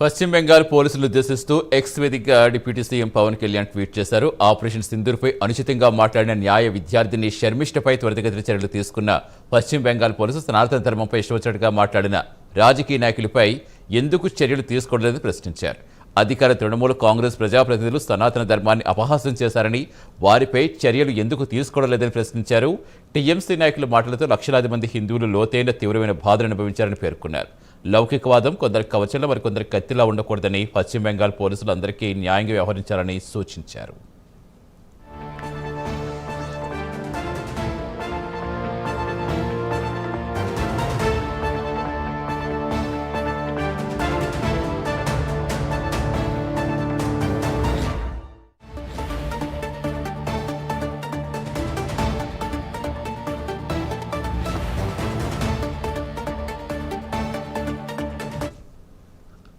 పశ్చిమ బెంగాల్ పోలీసులు ఉద్దేశిస్తూ ఎక్స్ వేదికగా deputy CM Pavan Kalyan tweet చేశారు. ఆపరేషన్ సింధూర్పై అనుచితంగా మాట్లాడిన న్యాయ విద్యార్థిని షర్మిష్టపై త్వరితగతిన చర్యలు తీసుకున్న పశ్చిమ బెంగాల్ పోలీసులు సనాతన ధర్మంపై ఇష్టవచ్చినట్టుగా మాట్లాడిన రాజకీయ నాయకులపై ఎందుకు చర్యలు తీసుకోవలేదని ప్రశ్నించారు. అధికార తృణమూల కాంగ్రెస్ ప్రజాప్రతినిధులు సనాతన ధర్మాన్ని అపహాస్యం చేశారని, వారిపై చర్యలు ఎందుకు తీసుకోవడం లేదని ప్రశ్నించారు. టీఎంసీ నాయకుల మాటలతో లక్షలాది మంది హిందువులు లోతైన తీవ్రమైన బాధను అనుభవించారని పేర్కొన్నారు. లౌకికవాదం కొందరు కవచంలో మరికొందరు కత్తిలా ఉండకూడదని, పశ్చిమ బెంగాల్ పోలీసులు అందరికీ న్యాయంగా వ్యవహరించాలని సూచించారు.